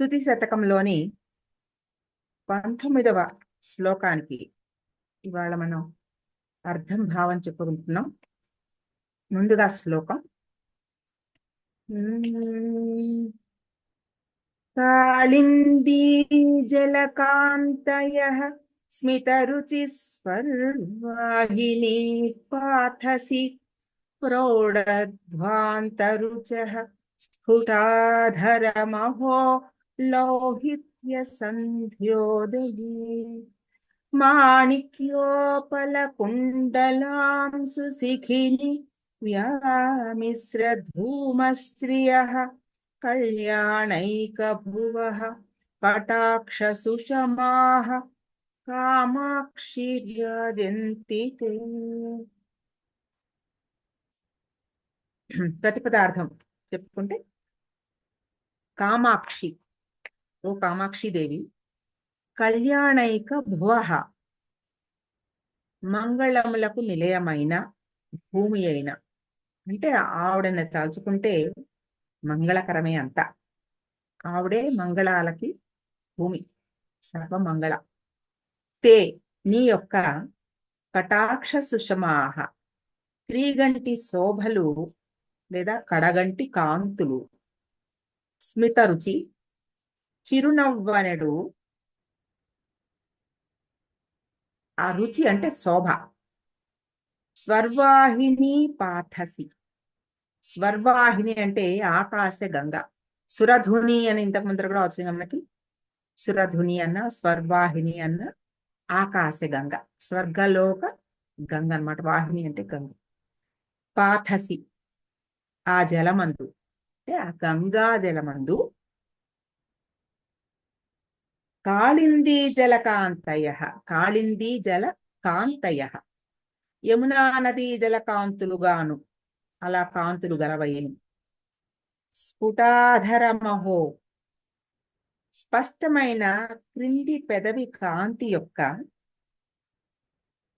స్తుతి శతకంలోని 19వ శ్లోకానికి ఇవాళ మనం అర్థం భావం చెప్పుకుంటున్నాం. ముందుగా శ్లోకం. కాళిందీ జలకాంతయః స్మితరుచి స్వర్వాహినీ పాథసి ప్రౌఢధ్వాంతరుచః స్ఫుటాధరమహో లౌహిత్య సంధ్యోదయీ మాణిక్యోపలకుండలాంసు శిఖిని వ్యామిశ్రధూమశ్రియః కళ్యాణైకభువః కటాక్షసుషమాః కామాక్షిర్యాజంతి తే. ప్రతిపదార్థం చెప్పుకుంటే, కామాక్షి, ఓ కామాక్షి దేవి, కళ్యాణైక భువః, మంగళములకు నిలయమైన భూమి అయిన, అంటే ఆవిడని తలుచుకుంటే మంగళకరమే అంతా. ఆవిడే మంగళాలకి భూమి, సర్వమంగళ. తే, నీ యొక్క కటాక్ష సుషమాహ, క్రీగంటి శోభలు లేదా కడగంటి కాంతులు, స్మిత రుచి, చిరునవ్వనడు, ఆ రుచి అంటే శోభ, స్వర్వాహిని పాథసి, స్వర్వాహిని అంటే ఆకాశ గంగ, సురధుని అని ఇంతకు ముందర కూడా వచ్చింది మనకి. సురధుని అన్న, స్వర్వాహిని అన్న, ఆకాశ గంగ, స్వర్గలోక గంగ అన్నమాట. వాహిని అంటే గంగ. పాథసి, ఆ జలమందు, అంటే ఆ గంగా జలమందు, కాళిందీ జల కాంతయ, కాళిందీ జల కాంతయ, యమునా నదీ జల కాంతులుగాను, అలా కాంతులు గలవయ్యను. స్ఫుటాధరమహో, స్పష్టమైన క్రింది పెదవి కాంతి యొక్క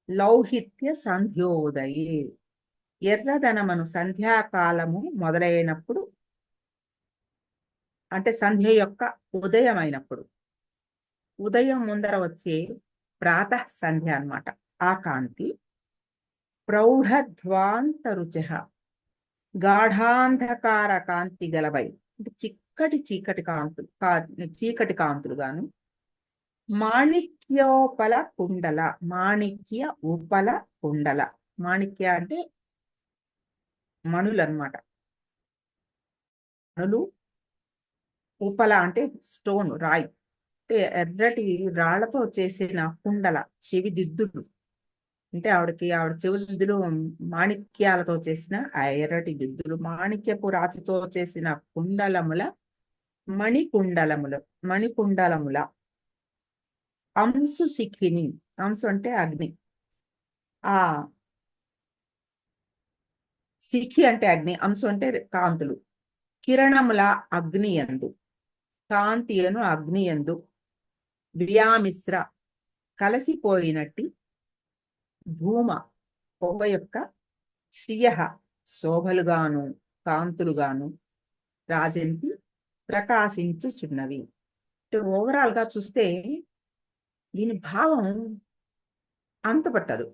లౌహిత్య సంధ్యోదయే, ఎర్రదనమను సంధ్యాకాలము మొదలైనప్పుడు, అంటే సంధ్య యొక్క ఉదయమైనప్పుడు, ఉదయం ముందర వచ్చే ప్రాతః సంధ్య అన్నమాట ఆ కాంతి. ప్రౌఢధ్వాంతరుచ, గాఢాంధకార కాంతి గలవై, అంటే చీకటి కాంతులు గాను. మాణిక్యోపల కుండల, మాణిక్య ఉపల కుండల, మాణిక్య అంటే మణులు అన్నమాట. మణులు, ఉపల అంటే స్టోన్, రాయి, అంటే ఎర్రటి రాళ్లతో చేసిన కుండల, చెవి దిద్దులు, అంటే ఆవిడ చెవి దిద్దులు మాణిక్యాలతో చేసిన ఆ ఎర్రటి దిద్దులు, మాణిక్యపు రాతితో చేసిన కుండలముల, మణికుండలముల అంశు శిఖిని, అంశు అంటే అగ్ని, ఆ శిఖి అంటే అగ్ని, అంశు అంటే కాంతులు, కిరణముల అగ్ని యందు, కాంతి అను అగ్ని యందు, వ్యామిశ్ర కలసిపోయినట్టి, ధూమ పొగ యొక్క, శ్రియ శోభలుగాను కాంతులుగాను, రాజంతి ప్రకాశించుచున్నవి. అంటే ఓవరాల్ గా చూస్తే దీని భావం అంతుపట్టదు.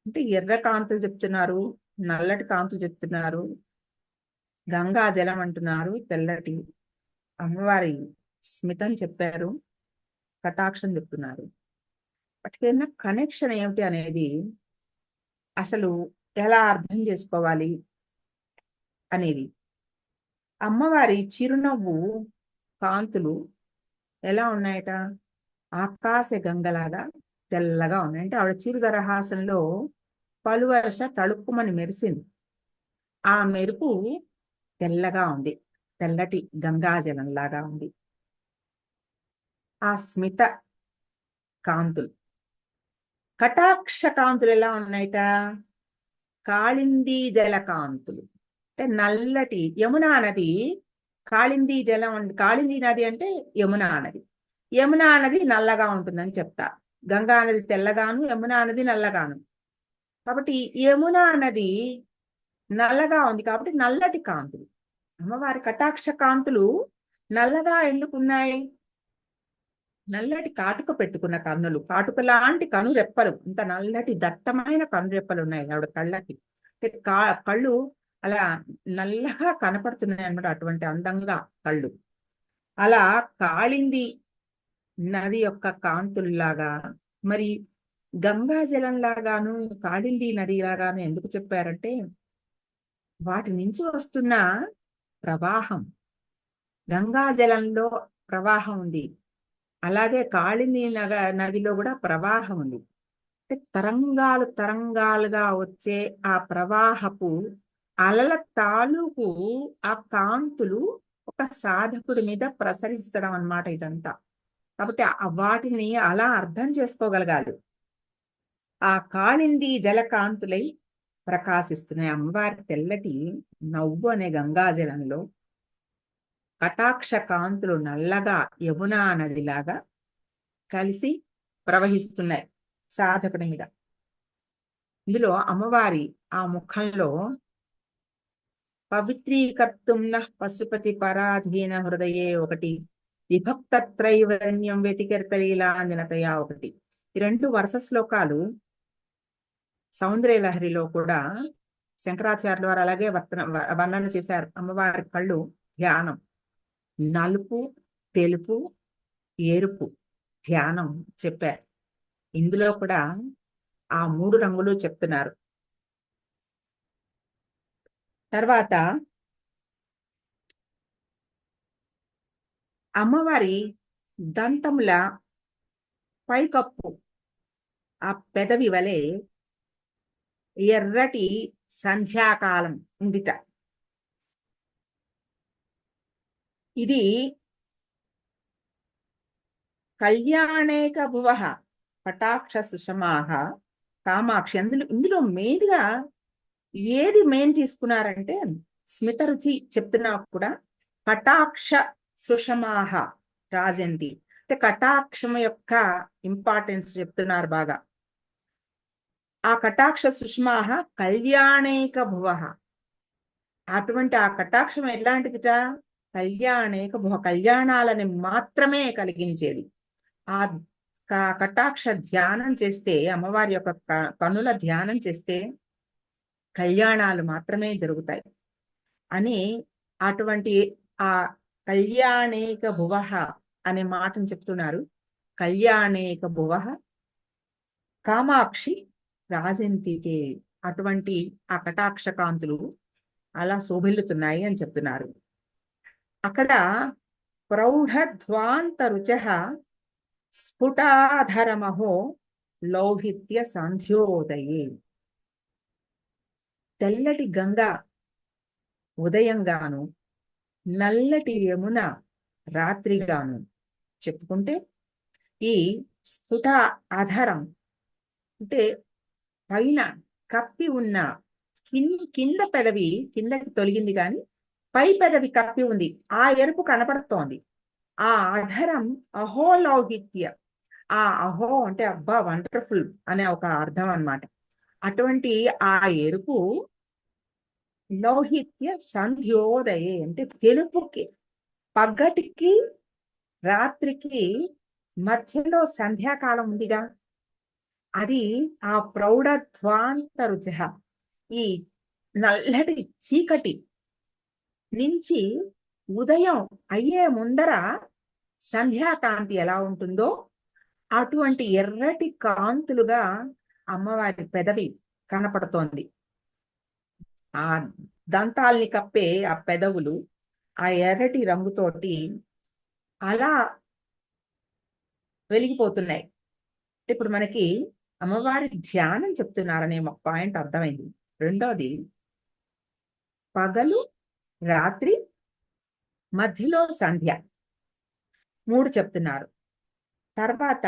అంటే ఎర్ర కాంతులు చెప్తున్నారు, నల్లటి కాంతులు చెప్తున్నారు, గంగా జలం అంటున్నారు, తెల్లటి అమ్మవారి స్మితం చెప్పారు, కటాక్షం చెప్తున్నారు. వాటికైనా కనెక్షన్ ఏమిటి అనేది అసలు ఎలా అర్థం చేసుకోవాలి అనేది. అమ్మవారి చిరునవ్వు కాంతులు ఎలా ఉన్నాయట, ఆకాశ గంగలాగా తెల్లగా ఉన్నాయి. అంటే ఆవిడ చిరుదరహాసంలో పలువరస తళుక్కుమని మెరిసింది, ఆ మెరుపు తెల్లగా ఉంది, తెల్లటి గంగాజలంలాగా ఉంది. ఆ స్మిత కాంతులు, కటాక్ష కాంతులు ఎలా ఉన్నాయట, కాళిందీ జల కాంతులు, అంటే నల్లటి యమునా నది, కాళిందీ జలం, కాళిందీ నది అంటే యమునా నది, యమునా నది నల్లగా ఉంటుందని చెప్తా. గంగా నది తెల్లగాను, యమునా నది నల్లగాను. కాబట్టి యమునా నది నల్లగా ఉంది కాబట్టి నల్లటి కాంతులు. అమ్మవారి కటాక్ష కాంతులు నల్లగా ఎందుకున్నాయి? నల్లటి కాటుక పెట్టుకున్న కన్నులు, కాటుక లాంటి కనురెప్పలు, ఇంత నల్లటి దట్టమైన కనురెప్పలు ఉన్నాయి ఆవిడ కళ్ళకి. కళ్ళు అలా నల్లగా కనపడుతున్నాయి అన్నమాట, అటువంటి అందంగా కళ్ళు. అలా కాళింది నది యొక్క కాంతుల్లాగా, మరి గంగా జలంలాగాను కాళింది నది లాగాను ఎందుకు చెప్పారంటే, వాటి నుంచి వస్తున్న ప్రవాహం, గంగా జలంలో ప్రవాహం ఉంది, అలాగే కాళింది నదిలో కూడా ప్రవాహం ఉంది. అంటే తరంగాలు తరంగాలుగా వచ్చే ఆ ప్రవాహపు అలల తాలూకు ఆ కాంతులు ఒక సాధకుడి మీద ప్రసరిస్తడం అన్నమాట ఇదంతా. కాబట్టి వాటిని అలా అర్థం చేసుకోగలగాలి. ఆ కాళింది జలకాంతులై ప్రకాశిస్తున్నాయి. అమ్మవారి తెల్లటి నవ్వు అనే గంగాజలంలో కటాక్ష కాంతులు నల్లగా యమునా నదిలాగా కలిసి ప్రవహిస్తున్నాయి సాధకుడి మీద. ఇందులో అమ్మవారి ఆ ముఖంలో పవిత్రీకర్తుమ్న పశుపతి పరాధీన హృదయే ఒకటి, విభక్తత్రైవర్ణ్యం వ్యతికర్తలీలాంజనతయా ఒకటి. ఈ 2 వరుస శ్లోకాలు సౌందర్యలహరిలో కూడా శంకరాచార్యుల వారు అలాగే వర్ణన చేశారు. అమ్మవారి కళ్ళు ధ్యానం, నలుపు, తెలుపు, ఎరుపు ధ్యానం చెప్పారు. ఇందులో కూడా ఆ 3 రంగులు చెప్తున్నారు. తర్వాత అమ్మవారి దంతముల పైకప్పు ఆ పెదవి వలె ఎర్రటి సంధ్యాకాలం ఉందిట. ఇది కళ్యాణేక భువ కటాక్ష సుషమాహ కామాక్షి. ఇందులో మెయిన్ గా ఏది మెయిన్ తీసుకున్నారంటే, స్మిత రుచి చెప్తున్నా కూడా కటాక్ష సుషమాహ రాజంతి అంటే కటాక్షం యొక్క ఇంపార్టెన్స్ చెప్తున్నారు బాగా. ఆ కటాక్ష సుష్మాహ కళ్యాణేక భువ, అటువంటి ఆ కటాక్షం ఎలాంటిదిట? కళ్యాణేక భువ, కళ్యాణాలని మాత్రమే కలిగించేది. ఆ కటాక్ష ధ్యానం చేస్తే, అమ్మవారి యొక్క కనుల ధ్యానం చేస్తే కళ్యాణాలు మాత్రమే జరుగుతాయి అని, అటువంటి ఆ కళ్యాణేక భువ అనే మాటను చెప్తున్నారు. కళ్యాణేక భువ కామాక్షి రాజంతికే, అటువంటి ఆ కటాక్ష కాంతులు అలా శోభిల్లుతున్నాయి అని చెప్తున్నారు. అక్కడ ప్రౌఢధ్వాంత రుచ స్ఫుటాధరమహో లౌహిత్య సాంధ్యోదయే. తెల్లటి గంగా ఉదయంగాను, నల్లటి యమున రాత్రిగాను చెప్పుకుంటే, ఈ స్ఫుట ఆధారం అంటే పైన కప్పి ఉన్న కింద పెదవి కిందకి తొలగింది కానీ పై పెదవి కప్పి ఉంది, ఆ ఎరుపు కనపడుతోంది. ఆ అధరం అహోలౌహిత్య, ఆ అహో అంటే అబ్బా వండర్ఫుల్ అనే ఒక అర్థం అన్నమాట. అటువంటి ఆ ఎరుపు లౌహిత్య సంధ్యోదయే అంటే తెలుపుకి, పగటికి రాత్రికి మధ్యలో సంధ్యాకాలం ఉందిగా, అది ఆ ప్రౌఢధ్వాంత రుచ, ఈ నల్లటి చీకటి నుంచి ఉదయం అయ్యే ముందర సంధ్యాకాంతి ఎలా ఉంటుందో అటువంటి ఎర్రటి కాంతులుగా అమ్మవారి పెదవి కనపడుతోంది. ఆ దంతాల్ని కప్పే ఆ పెదవులు ఆ ఎర్రటి రంగుతోటి అలా వెలిగిపోతున్నాయి. ఇప్పుడు మనకి అమ్మవారి ధ్యానం చెప్తున్నారనే ఒక పాయింట్ అర్థమైంది. రెండోది పగలు రాత్రి మధ్యలో సంధ్య 3 చెప్తున్నారు. తర్వాత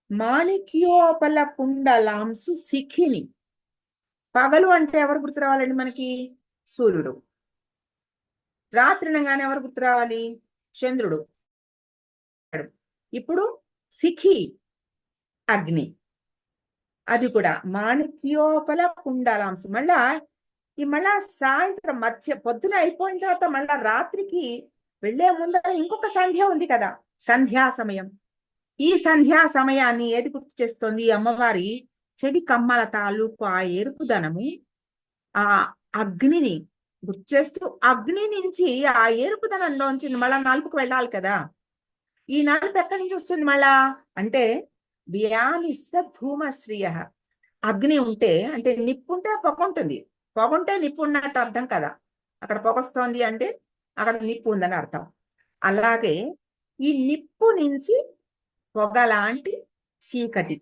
మాణిక్యోపల కుండలాంసు శిఖిని. పగలు అంటే ఎవరు గుర్తు రావాలండి మనకి? సూర్యుడు. రాత్రి అనగానే ఎవరు గుర్తు రావాలి? చంద్రుడు. ఇప్పుడు శిఖి అగ్ని, అది కూడా మాణిక్యోపల కుండలాంశం. మళ్ళా సాయంత్రం పొద్దున అయిపోయిన తర్వాత మళ్ళా రాత్రికి వెళ్లే ముందర ఇంకొక సంధ్య ఉంది కదా, సంధ్యా సమయం. ఈ సంధ్యా సమయాన్ని ఏది గుర్తు చేస్తుంది? అమ్మవారి చెవి కమ్మల తాలూకు ఆ ఎరుపుదనము, ఆ అగ్నిని గుర్తు చేస్తూ, అగ్ని నుంచి ఆ ఎరుపుదనంలోంచి మళ్ళా నలుపుకు వెళ్ళాలి కదా. ఈ నలుపు ఎక్కడి నుంచి వస్తుంది మళ్ళా అంటే, వ్యానిస్స ధూమశ్రియ. అగ్ని ఉంటే అంటే నిప్పు ఉంటే పొగ ఉంటుంది, పొగ ఉంటే నిప్పు ఉన్నట్టు అర్థం కదా. అక్కడ పొగొస్తోంది అంటే అక్కడ నిప్పు ఉందని అర్థం. అలాగే ఈ నిప్పు నుంచి పొగలాంటి చీకటి,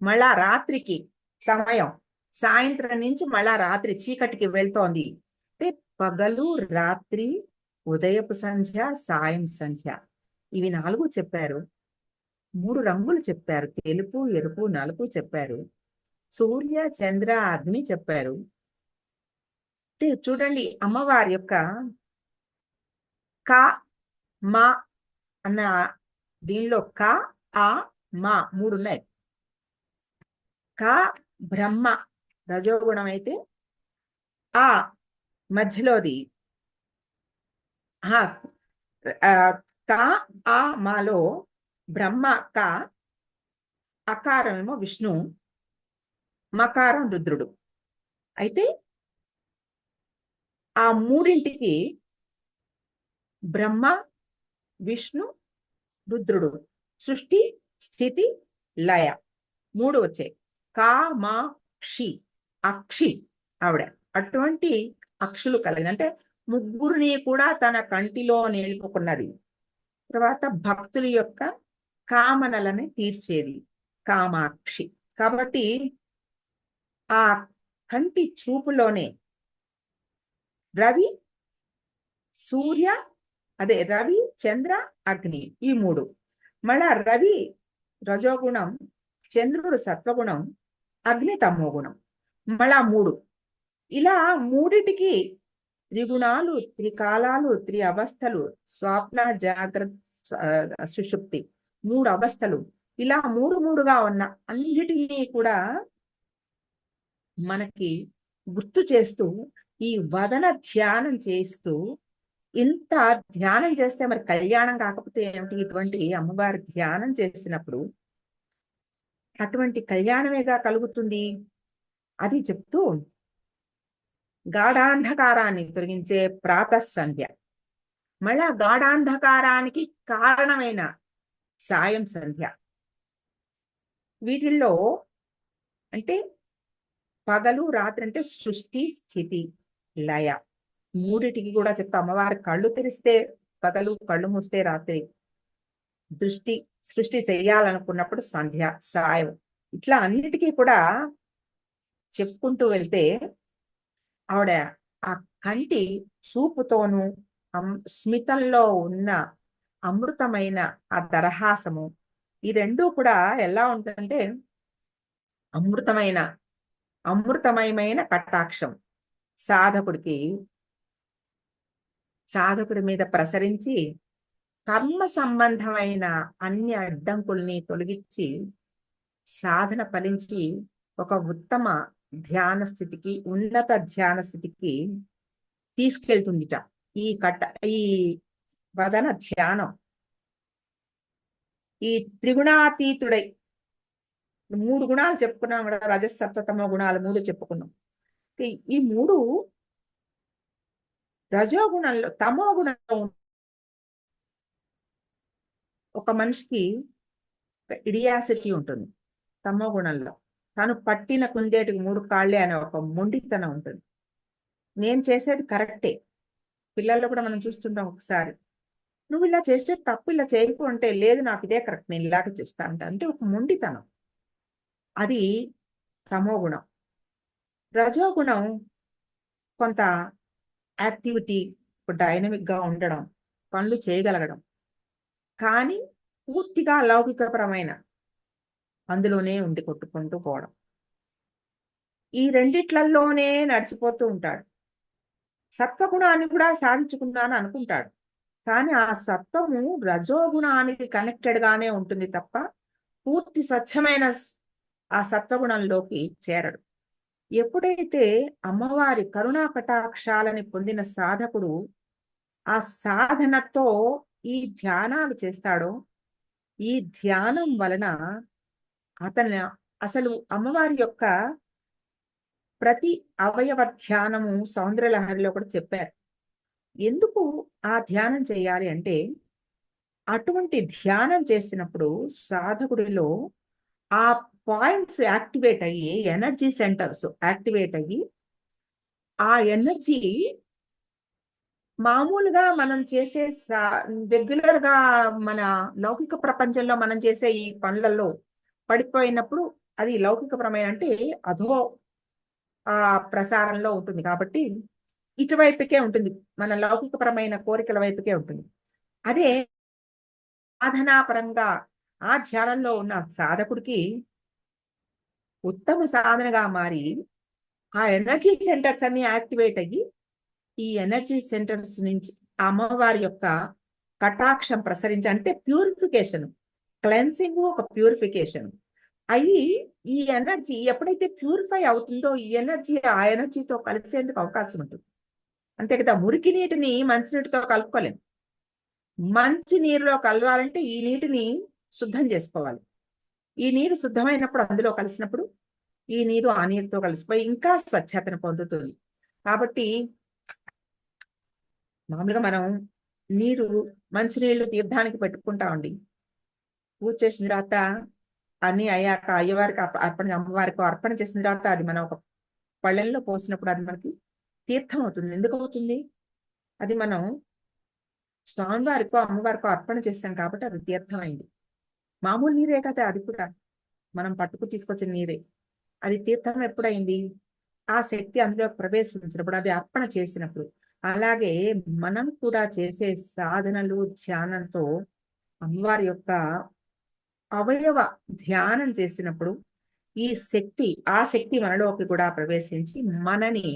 మళ్ళా రాత్రికి సమయం, సాయంత్రం నుంచి మళ్ళా రాత్రి చీకటికి వెళ్తోంది అంటే పగలు రాత్రి, ఉదయపు సంధ్య, సాయం సంధ్య, ఇవి 4 చెప్పారు. 3 రంగులు చెప్పారు, తెలుపు ఎరుపు నలుపు చెప్పారు. సూర్య చంద్ర అగ్ని చెప్పారు. అంటే చూడండి అమ్మవారి యొక్క క మా అన్న దీనిలో క ఆ మా 3 ఉన్నాయి. క బ్రహ్మ రజోగుణం అయితే, ఆ మధ్యలోది క ఆ మాలో బ్రహ్మ క, అకారం ఏమో విష్ణు, మకారం రుద్రుడు. అయితే ఆ మూడింటికి బ్రహ్మ విష్ణు రుద్రుడు సృష్టి స్థితి లయ 3 వచ్చాయి. కామాక్షి అక్షి ఆవిడ, అటువంటి అక్షులు కలిగింది అంటే ముగ్గురిని కూడా తన కంటిలో నిలుపుకున్నది. తర్వాత భక్తుల యొక్క కామనలని తీర్చేది కామాక్షి. కాబట్టి ఆ కంటి చూపులోనే రవి సూర్య, అదే రవి చంద్ర అగ్ని, ఈ 3. మళ్ళా రవి రజోగుణం, చంద్రుడు సత్వగుణం, అగ్ని తమోగుణం, మళ్ళా 3. ఇలా మూడిటికి త్రిగుణాలు, త్రికాలాలు, అవస్థలు, స్వప్న జాగ్రత్త సుషుప్తి 3 అవస్థలు, ఇలా 3 ఉన్న అన్నిటినీ కూడా మనకి గుర్తు చేస్తూ ఈ వదన ధ్యానం చేస్తూ, ఇంత ధ్యానం చేస్తే మరి కళ్యాణం కాకపోతే ఏమిటి? ఇటువంటి అమ్మవారి ధ్యానం చేసినప్పుడు అటువంటి కళ్యాణమేగా కలుగుతుంది. అది చెప్తూ గాఢాంధకారాన్ని తొలగించే ప్రాతఃసంధ్య, మళ్ళా గాఢాంధకారానికి కారణమైన సాయం సంధ్య. వీటిల్లో అంటే పగలు రాత్రి అంటే సృష్టి స్థితి లయ, మూడిటికి కూడా చెప్తా. అమ్మవారి కళ్ళు తెరిస్తే పగలు, కళ్ళు మూస్తే రాత్రి, సృష్టి చెయ్యాలనుకున్నప్పుడు సంధ్య సాయం, ఇట్లా అన్నిటికీ కూడా చెప్పుకుంటూ వెళ్తే ఆవిడ ఆ కంటి చూపుతోనూ స్మితంలో ఉన్న అమృతమైన ఆ దరహాసము, ఈ రెండూ కూడా ఎలా ఉంటుందంటే అమృతమయమైన కటాక్షం సాధకుడి మీద ప్రసరించి కర్మ సంబంధమైన అన్ని అడ్డంకుల్ని తొలగించి సాధన ఫలించి ఒక ఉత్తమ ధ్యాన స్థితికి, ఉన్నత ధ్యాన స్థితికి తీసుకెళ్తుందిట ఈ వదన ధ్యానం. ఈ త్రిగుణాతీతుడై 3 గుణాలు చెప్పుకున్నాం కదా, రజసత్వతమో గుణాలు 3 చెప్పుకున్నాం. ఈ 3 రజోగుణంలో, తమో గుణంలో ఒక మనిషికి ఇడియాసిటీ ఉంటుంది. తమో గుణంలో తను పట్టిన కుందేటికి 3 కాళ్ళే అనే ఒక మొండితనం ఉంటుంది. నేను చేసేది కరెక్టే. పిల్లల్లో కూడా మనం చూస్తుంటాం, ఒకసారి నువ్వు ఇలా చేస్తే తప్పు, ఇలా చేయకు అంటే లేదు నాకు ఇదే కరెక్ట్, నేను ఇలాగ చేస్తా అంటే ఒక మొండితనం. అది తమో గుణం. రజోగుణం కొంత యాక్టివిటీ, డైనమిక్ గా ఉండడం, పనులు చేయగలగడం, కానీ పూర్తిగా లౌకికపరమైన అందులోనే ఉండి కొట్టుకుంటూ పోవడం. ఈ రెండిట్లలోనే నడిచిపోతూ ఉంటాడు. సత్వగుణాన్ని కూడా సాధించుకున్నాను అనుకుంటాడు, కానీ ఆ సత్వము రజోగుణానికి కనెక్టెడ్ గానే ఉంటుంది తప్ప పూర్తి స్వచ్ఛమైన ఆ సత్వగుణంలోకి చేరడు. ఎప్పుడైతే అమ్మవారి కరుణా కటాక్షాలని పొందిన సాధకుడు ఆ సాధనతో ఈ ధ్యానాలు చేస్తాడో, ఈ ధ్యానం వలన అతను అసలు అమ్మవారి యొక్క ప్రతి అవయవ ధ్యానము సౌందర్యలహరిలో కూడా చెప్పారు. ఎందుకు ఆ ధ్యానం చేయాలి అంటే, అటువంటి ధ్యానం చేసినప్పుడు సాధకుడిలో ఆ పాయింట్స్ యాక్టివేట్ అయ్యి, ఎనర్జీ సెంటర్స్ యాక్టివేట్ అయ్యి, ఆ ఎనర్జీ మామూలుగా మనం చేసే రెగ్యులర్ గా మన లౌకిక ప్రపంచంలో మనం చేసే ఈ పనులలో పడిపోయినప్పుడు అది లౌకికపరమైన అంటే అధో ఆ ప్రసారంలో ఉంటుంది కాబట్టి ఇటువైపుకే ఉంటుంది. మన లౌకికపరమైన కోరికల వైపుకే ఉంటుంది. అదే సాధనాపరంగా ఆ ధ్యానంలో ఉన్న సాధకుడికి ఉత్తమ సాధనగా మారి ఆ ఎనర్జీ సెంటర్స్ అన్ని యాక్టివేట్ అయ్యి, ఈ ఎనర్జీ సెంటర్స్ నుంచి అమ్మవారి యొక్క కటాక్షం ప్రసరించి అంటే ప్యూరిఫికేషన్, క్లెన్సింగ్ ఒక ప్యూరిఫికేషన్ అయ్యి, ఈ ఎనర్జీ ఎప్పుడైతే ప్యూరిఫై అవుతుందో ఈ ఎనర్జీ ఆ ఎనర్జీతో కలిసేందుకు అవకాశం ఉంటుంది. అంతే కదా, మురికి నీటిని మంచినీటితో కలుపుకోలేం. మంచి నీరులో కలవాలంటే ఈ నీటిని శుద్ధం చేసుకోవాలి. ఈ నీరు శుద్ధమైనప్పుడు అందులో కలిసినప్పుడు ఈ నీరు ఆ నీరుతో కలిసిపోయి ఇంకా స్వచ్ఛతను పొందుతుంది. కాబట్టి మామూలుగా మనం నీరు మంచినీళ్లు తీర్థానికి పెట్టుకుంటామండి. పూజ చేసిన తర్వాత అన్ని అయ్యాక అయ్యవారికి అర్పణ, అమ్మవారికి అర్పణ చేసిన తర్వాత అది మనం ఒక పళ్ళెంలో పోసినప్పుడు అది మనకి తీర్థం అవుతుంది. ఎందుకు అవుతుంది? అది మనం స్వామివారికో అమ్మవారికో అర్పణ చేశాం కాబట్టి అది తీర్థం అయింది. మామూలు నీరే కదా అది కూడా, మనం పట్టుకు తీసుకొచ్చిన నీరే. అది తీర్థం ఎప్పుడైంది? ఆ శక్తి అందులో ప్రవేశించినప్పుడు, అది అర్పణ చేసినప్పుడు. అలాగే మనం కూడా చేసే సాధనలు ధ్యానంతో అమ్మవారి యొక్క అవయవ ధ్యానం చేసినప్పుడు ఈ శక్తి, ఆ శక్తి మనలోకి కూడా ప్రవేశించి మనని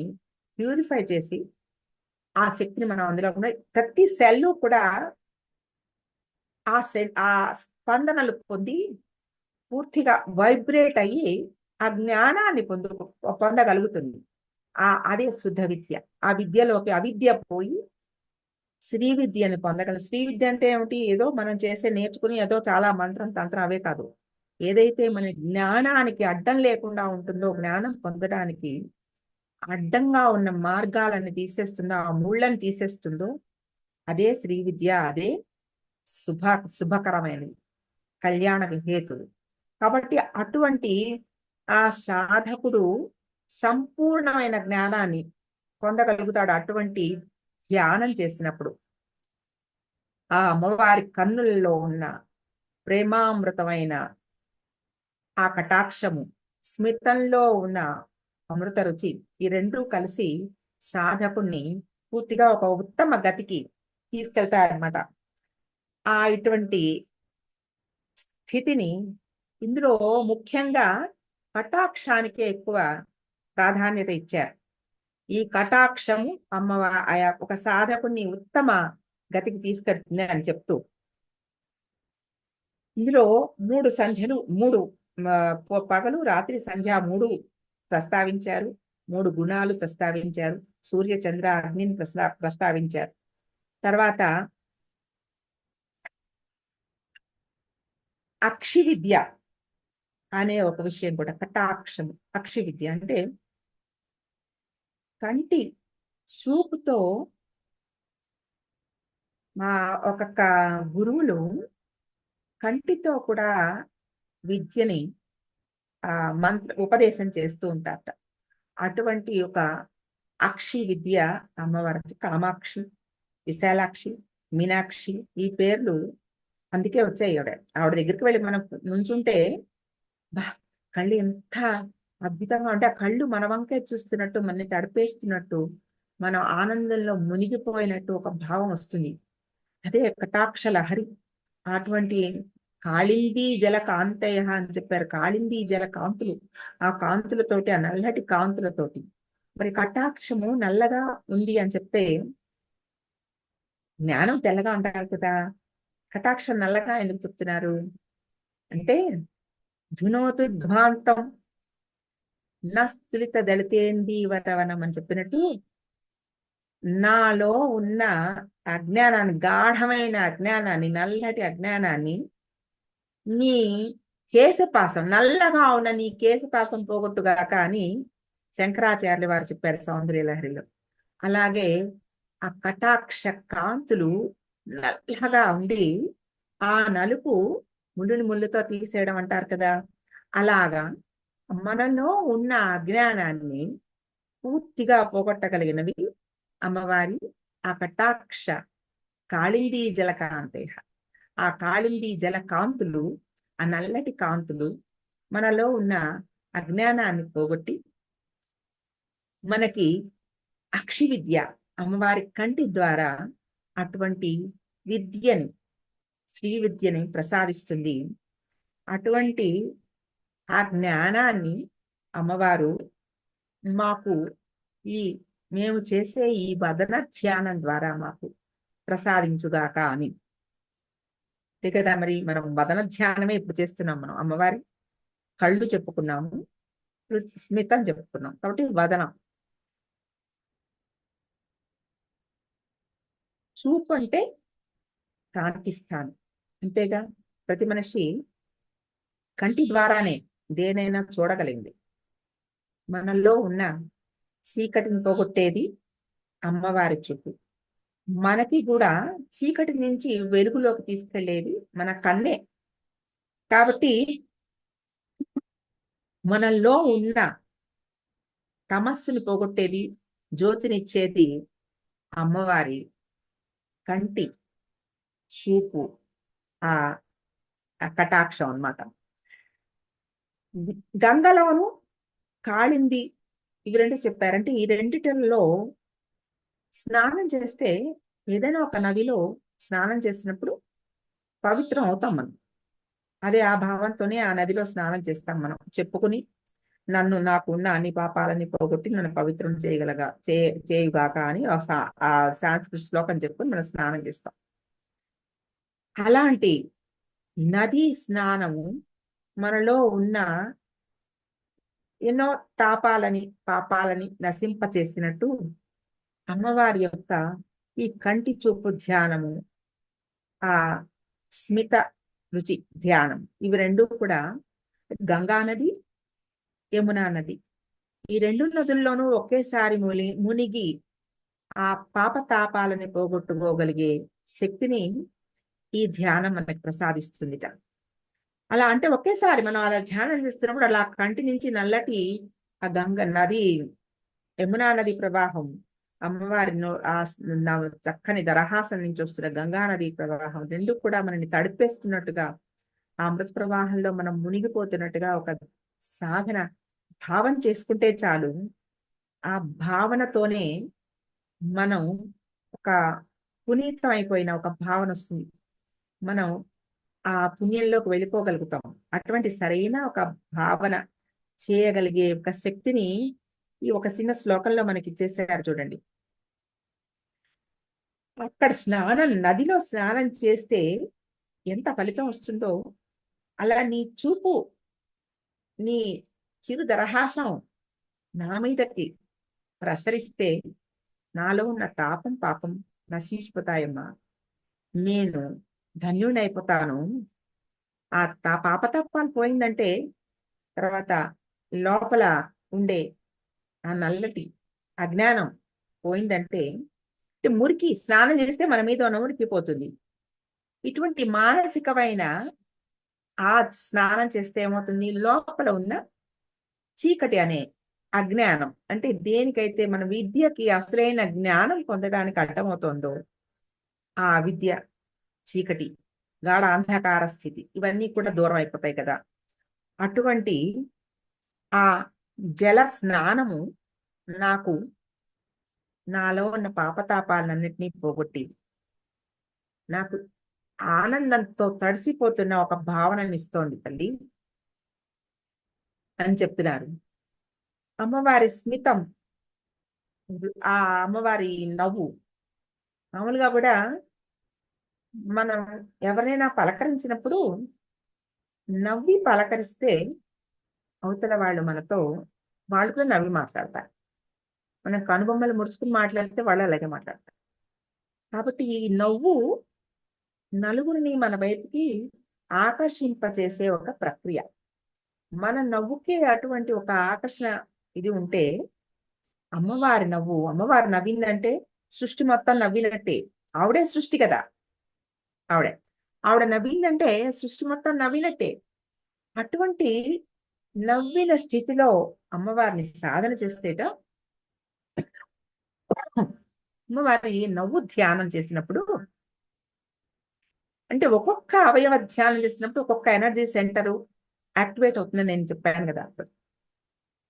ప్యూరిఫై చేసి ఆ శక్తిని మనం అందులో కూడా ప్రతి సెల్లు కూడా ఆ స్పందనలు పొంది పూర్తిగా వైబ్రేట్ అయ్యి ఆ జ్ఞానాన్ని పొందగలుగుతుంది. అదే శుద్ధ విద్య. ఆ విద్యలోకి అవిద్య పోయి శ్రీ విద్యను పొందగలరు. శ్రీ విద్య అంటే ఏమిటి? ఏదో మనం నేర్చుకుని ఏదో చాలా మంత్రం తంత్రం అవే కాదు. ఏదైతే మన జ్ఞానానికి అడ్డం లేకుండా ఉంటుందో, జ్ఞానం పొందడానికి అడ్డంగా ఉన్న మార్గాలను తీసేస్తుందో, ఆ ముళ్ళని తీసేస్తుందో అదే శ్రీ విద్య. అదే శుభకరమైనది, కళ్యాణ హేతులు. కాబట్టి అటువంటి ఆ సాధకుడు సంపూర్ణమైన జ్ఞానాన్ని పొందగలుగుతాడు అటువంటి ధ్యానం చేసినప్పుడు. ఆ అమ్మవారి కన్నులలో ఉన్న ప్రేమామృతమైన ఆ కటాక్షము, స్మితంలో ఉన్న అమృత రుచి, ఈ రెండూ కలిసి సాధకుణ్ణి పూర్తిగా ఒక ఉత్తమ గతికి తీసుకెళ్తారనమాట. ఇటువంటి స్థితిని ఇందులో ముఖ్యంగా కటాక్షానికే ఎక్కువ ప్రాధాన్యత ఇచ్చారు. ఈ కటాక్షము ఒక సాధకుని ఉత్తమ గతికి తీసుకెళ్తుంది అని చెప్తూ ఇందులో 3 సంధ్యలు, 3 పగలు రాత్రి సంధ్య 3 ప్రస్తావించారు. 3 గుణాలు ప్రస్తావించారు. సూర్య చంద్ర అగ్నిని ప్రస్తావించారు. తర్వాత అక్షి విద్య అనే ఒక విషయం కూడా, కటాక్షము. అక్షి విద్య అంటే కంటి చూపుతో మా ఒక్కొక్క గురువులు కంటితో కూడా విద్యని ఉపదేశం చేస్తూ ఉంటారట. అటువంటి ఒక అక్షి విద్య అమ్మవారికి కామాక్షి, విశాలాక్షి, మీనాక్షి ఈ పేర్లు అందుకే వచ్చాయి. ఆవిడ దగ్గరికి వెళ్ళి మనం నుంచుంటే కళ్ళు ఎంత అద్భుతంగా ఉంటే, ఆ కళ్ళు మన వంకే చూస్తున్నట్టు, మనని తడిపేస్తున్నట్టు, మనం ఆనందంలో మునిగిపోయినట్టు ఒక భావం వస్తుంది. అదే కటాక్ష లహరి. అటువంటి కాళిందీ జల కాంతయ అని చెప్పారు. కాళిందీ జల కాంతులు, ఆ కాంతులతోటి, ఆ నల్లటి కాంతులతోటి. మరి కటాక్షము నల్లగా ఉంది అని చెప్తే జ్ఞానం తెల్లగా ఉంటారు కదా, కటాక్షం నల్లగా ఎందుకు చెప్తున్నారు అంటే, ధునోతు ధ్వాంతం నస్తులిత దళితేందీవరవనం అని చెప్పినట్టు నాలో ఉన్న అజ్ఞానాన్ని, గాఢమైన అజ్ఞానాన్ని, నల్లటి అజ్ఞానాన్ని నీ కేశపాసం, నల్లగా ఉన్న నీ కేశపాసం పోగొట్టుగాక అని శంకరాచార్యులు వారు చెప్పారు సౌందర్య లహరిలో. అలాగే ఆ కటాక్ష కాంతులు నల్లగా ఉండి ఆ నలుపు ముళ్ళుని ముళ్ళుతో తీసేయడం అంటారు కదా, అలాగా మనలో ఉన్న అజ్ఞానాన్ని పూర్తిగా పోగొట్టగలిగినవి అమ్మవారి ఆ కటాక్ష కాళిందీ జలకాంతే. ఆ కాళిందీ జల కాంతులు, ఆ నల్లటి కాంతులు మనలో ఉన్న అజ్ఞానాన్ని పోగొట్టి మనకి అక్షి విద్య, అమ్మవారి కంటి ద్వారా అటువంటి విద్యని, శ్రీ విద్యని ప్రసాదిస్తుంది. అటువంటి ఆ జ్ఞానాన్ని అమ్మవారు మాకు ఈ మేము చేసే ఈ వదన ధ్యానం ద్వారా మాకు ప్రసాదించుగాక అని. అంతే కదా, మరి మనం వదన ధ్యానమే ఇప్పుడు చేస్తున్నాం. మనం అమ్మవారి కళ్ళు చెప్పుకున్నాము, స్మితం చెప్పుకున్నాం, కాబట్టి వదనం. చూపు అంటే కాంతిస్తాను, అంతేగా. ప్రతి మనిషి కంటి ద్వారానే దేనైనా చూడగలిగింది. మనలో ఉన్న చీకటిని పోగొట్టేది అమ్మవారి చూపు. మనకి కూడా చీకటి నుంచి వెలుగులోకి తీసుకెళ్లేది మన కన్నే. కాబట్టి మనలో ఉన్న తమస్సుని పోగొట్టేది, జ్యోతినిచ్చేది అమ్మవారి కంటి చూపు, ఆ కటాక్షం అన్నమాట. గంగలోను కాళింది, ఇవి రెండు చెప్పారంటే ఈ రెండిటిల్లో స్నానం చేస్తే, ఏదైనా ఒక నదిలో స్నానం చేసినప్పుడు పవిత్రం అవుతాం మనం. అదే ఆ భావంతోనే ఆ నదిలో స్నానం చేస్తాం మనం, చెప్పుకుని నాకున్న అన్ని పాపాలని పోగొట్టి నన్ను పవిత్రం చేయుగాక అని ఆ సాంస్కృతిక శ్లోకం చెప్పుకొని మనం స్నానం చేస్తాం. అలాంటి నదీ స్నానము మనలో ఉన్న ఎన్నో పాపాలని నశింపచేసినట్టు అమ్మవారి యొక్క ఈ కంటి చూపు ధ్యానము, ఆ స్మిత రుచి ధ్యానం, ఇవి రెండు కూడా గంగా నది, యమునా నది, ఈ రెండు నదుల్లోనూ ఒకేసారి మునిగి ఆ పాపతాపాలని పోగొట్టుకోగలిగే శక్తిని ఈ ధ్యానం మనకు ప్రసాదిస్తుందిట. అలా అంటే ఒకేసారి మనం అలా ధ్యానం చేస్తున్నప్పుడు అలా కంటి నుంచి నల్లటి ఆ గంగ నది, యమునా నది ప్రవాహం, అమ్మవారి చక్కని దరహాసం నుంచి వస్తున్న గంగా నది ప్రవాహం రెండు కూడా మనని తడిపేస్తున్నట్టుగా, ఆ అమృత ప్రవాహంలో మనం మునిగిపోతున్నట్టుగా ఒక సాధన భావం చేసుకుంటే చాలు. ఆ భావనతోనే మనం ఒక పునీతం అయిపోయిన ఒక భావన వస్తుంది. మనం ఆ పుణ్యంలోకి వెళ్ళిపోగలుగుతాం. అటువంటి సరైన ఒక భావన చేయగలిగే ఒక శక్తిని ఈ ఒక చిన్న శ్లోకంలో మనకి ఇచ్చేసారు చూడండి. అక్కడ నదిలో స్నానం చేస్తే ఎంత ఫలితం వస్తుందో, అలా నీ చూపు, నీ చిరు దరహాసం నా మీదకి ప్రసరిస్తే నాలో ఉన్న పాపం నశించిపోతాయమ్మా. నేను ధన్యుడైపోతాను. ఆ పాపతత్వాలు పోయిందంటే తర్వాత లోపల ఉండే ఆ నల్లటి అజ్ఞానం పోయిందంటే, మురికి స్నానం చేస్తే మన మీద ఉన్న మురికి పోతుంది. ఇటువంటి మానసికమైన ఆ స్నానం చేస్తే ఏమవుతుంది, లోపల ఉన్న చీకటి అనే అజ్ఞానం, అంటే దేనికైతే మన విద్యకి అసలైన జ్ఞానం పొందడానికి అడ్డమవుతుందో ఆ విద్య, చీకటి, గాఢ అంధకార స్థితి, ఇవన్నీ కూడా దూరం అయిపోతాయి కదా. అటువంటి ఆ జల స్నానము నాకు నాలో ఉన్న పాపతాపాలన్నింటినీ పోగొట్టి నాకు ఆనందంతో తడిసిపోతున్న ఒక భావనని ఇస్తోంది తల్లి అని చెప్తున్నారు. అమ్మవారి స్మితం, ఆ అమ్మవారి నవ్వు, మామూలుగా కూడా మనం ఎవరైనా పలకరించినప్పుడు నవ్వి పలకరిస్తే అవతల వాళ్ళు కూడా నవ్వి మాట్లాడతారు. వాళ్ళు కూడా నవ్వి మాట్లాడతారు. మనం కనుబొమ్మలు ముడుచుకుని మాట్లాడితే వాళ్ళు అలాగే మాట్లాడతారు. కాబట్టి ఈ నవ్వు నలుగురిని మన వైపుకి ఆకర్షింపచేసే ఒక ప్రక్రియ. మన నవ్వుకి అటువంటి ఒక ఆకర్షణ ఇది ఉంటే, అమ్మవారు నవ్విందంటే సృష్టి మొత్తం నవ్వినట్టే. ఆవిడే సృష్టి కదా. ఆవిడే ఆవిడ నవ్విందంటే సృష్టి మొత్తం నవ్వినట్టే. అటువంటి నవ్విన స్థితిలో అమ్మవారిని సాధన చేసేట, అమ్మవారి నవ్వు ధ్యానం చేసినప్పుడు, అంటే ఒక్కొక్క అవయవ ధ్యానం చేసినప్పుడు ఒక్కొక్క ఎనర్జీ సెంటర్ యాక్టివేట్ అవుతుందని నేను చెప్పాను కదా.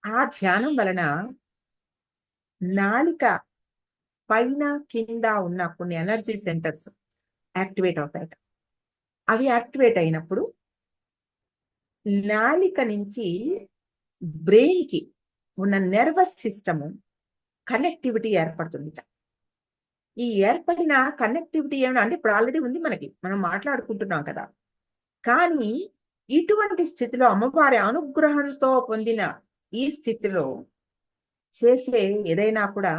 ఆ ధ్యానం వలన నాలిక పైన కింద ఉన్న కొన్ని ఎనర్జీ సెంటర్స్ యాక్టివేట్ అవుతాయట. అవి యాక్టివేట్ అయినప్పుడు నాలిక నుంచి బ్రెయిన్ కి ఉన్న నర్వస్ సిస్టమ్ కనెక్టివిటీ ఏర్పడుతుంది. ఈ ఏర్పడిన కనెక్టివిటీ ఏమైనా అంటే ఇప్పుడు ఆల్రెడీ ఉంది మనకి, మనం మాట్లాడుకుంటున్నాం కదా. కానీ ఇటువంటి స్థితిలో అమ్మవారి అనుగ్రహంతో పొందిన ఈ స్థితిలో చేసే ఏదైనా కూడా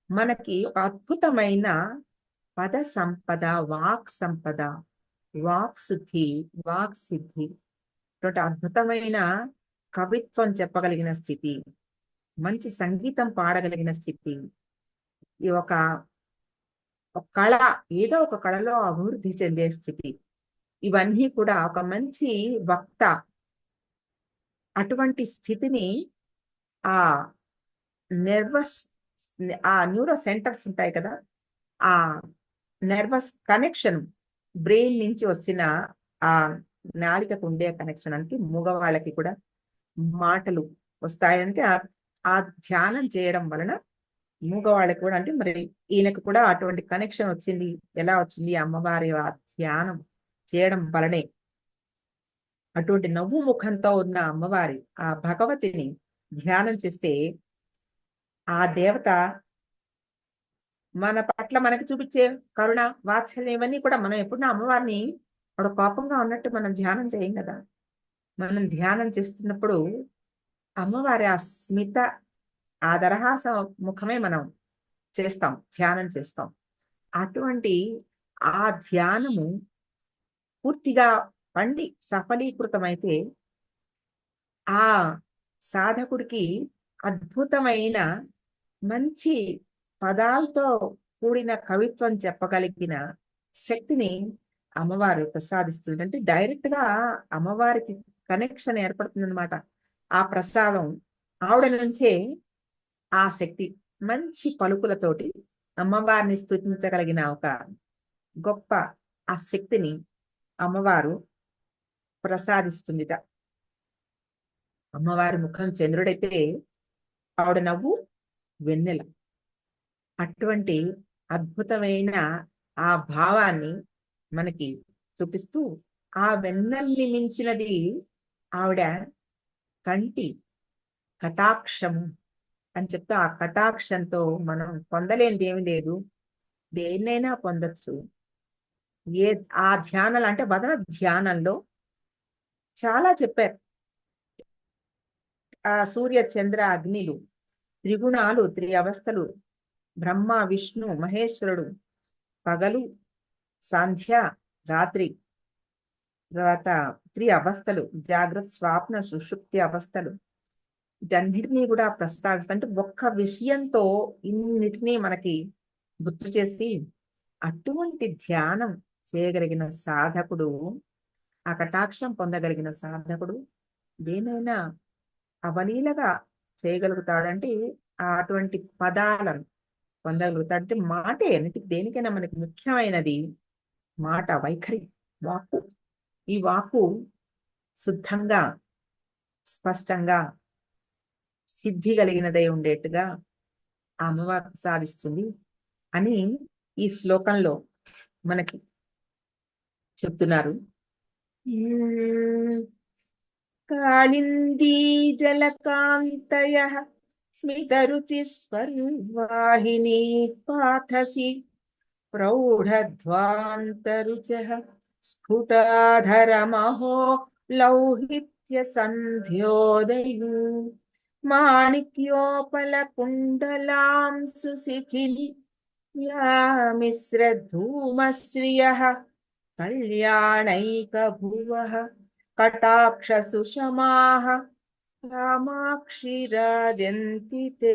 మనకి ఒక అద్భుతమైన పద సంపద, వాక్ శుద్ధి, వాక్ సిద్ధి, అద్భుతమైన కవిత్వం చెప్పగలిగిన స్థితి, మంచి సంగీతం పాడగలిగిన స్థితి, ఈ ఒక కళ, ఏదో ఒక కళలో అభివృద్ధి చెందే స్థితి, ఇవన్నీ కూడా ఒక మంచి వక్త అటువంటి స్థితిని ఆ నెర్వస్ ఆ న్యూరో సెంటర్స్ ఉంటాయి కదా, ఆ నెర్వస్ కనెక్షన్ బ్రెయిన్ నుంచి వచ్చిన ఆ నాలికకు ఉండే కనెక్షన్ అంటే మగవాళ్ళకి కూడా మాటలు వస్తాయంటే ఆ ధ్యానం చేయడం వలన మూగవాళ్ళకి కూడా, అంటే మరి ఈయనకు కూడా అటువంటి కనెక్షన్ వచ్చింది. ఎలా వచ్చింది? అమ్మవారి ఆ ధ్యానం చేయడం వలనే. అటువంటి నవ్వు ముఖంతో ఉన్న అమ్మవారి ఆ భగవతిని ధ్యానం చేస్తే ఆ దేవత మన పట్ల మనకి చూపించే కరుణ, వాత్సల్యం ఇవన్నీ కూడా, మనం ఎప్పుడన్నా అమ్మవారిని ఆవిడ కోపంగా ఉన్నట్టు మనం ధ్యానం చేయం కదా. మనం ధ్యానం చేస్తున్నప్పుడు అమ్మవారి ఆ స్మిత, ఆ దరహాస ముఖమే మనం చేస్తాం, ధ్యానం చేస్తాం. అటువంటి ఆ ధ్యానము పూర్తిగా పండి సఫలీకృతమైతే ఆ సాధకుడికి అద్భుతమైన మంచి పదాలతో కూడిన కవిత్వం చెప్పగలిగిన శక్తిని అమ్మవారు ప్రసాదిస్తుంది. అంటే డైరెక్ట్ గా అమ్మవారికి కనెక్షన్ ఏర్పడుతుంది అనమాట. ఆ ప్రసాదం ఆవిడ నుంచే ఆ శక్తి మంచి పలుకులతోటి అమ్మవారిని స్తుతించగలిగిన ఒక గొప్ప ఆ శక్తిని అమ్మవారు ప్రసాదిస్తుందిట. అమ్మవారి ముఖం చంద్రుడైతే ఆవిడ నవ్వు వెన్నెల. అటువంటి అద్భుతమైన ఆ భావాన్ని మనకి చూపిస్తూ, ఆ వెన్నెల్ని మించినది ఆవిడ కంటి కటాక్షము అని చెప్తా. ఆ కటాక్షంతో మనం పొందలేనిది ఏమి లేదు, దేన్నైనా పొందొచ్చు. ఏ ఆ ధ్యానాలు అంటే వదన ధ్యానంలో చాలా చెప్పారు. ఆ సూర్య చంద్ర అగ్నిలు, త్రిగుణాలు, అవస్థలు, బ్రహ్మ విష్ణు మహేశ్వరుడు, పగలు సంధ్య రాత్రి, తర్వాత అవస్థలు, జాగ్రత్త స్వాప్న సుషుప్తి అవస్థలు, వీటన్నిటినీ కూడా ప్రస్తావిస్తా. అంటే ఒక్క విషయంతో ఇన్నిటినీ మనకి గుర్తు చేసి, అటువంటి ధ్యానం చేయగలిగిన సాధకుడు, ఆ కటాక్షం పొందగలిగిన సాధకుడు దేనైనా అవలీలగా చేయగలుగుతాడంటే అటువంటి పదాలను పొందగలుగుతాడు. అంటే మాటే అన్నిటికి, దేనికైనా మనకి ముఖ్యమైనది మాట, వైఖరి, వాక్కు. ఈ వాక్కు శుద్ధంగా, స్పష్టంగా, సిద్ధి కలిగినదై ఉండేట్టుగా ఆ అమ్మవారు సాధిస్తుంది అని ఈ శ్లోకంలో మనకి చెప్తున్నారు. కాళిందీ జలకాంతయః స్మితరుచిస్వర్వాహినీ పాథసి ప్రౌఢధ్వాంతరుచః స్ఫుటాధరమహో లౌహిత్య సంధ్యోదయు మాణిక్యోపలకుండలాం సుశిఖిని మిశ్రధూమశ్రియః కళ్యాణైకభువః కటాక్షసుషమాః కామాక్షి రాజంతి తే.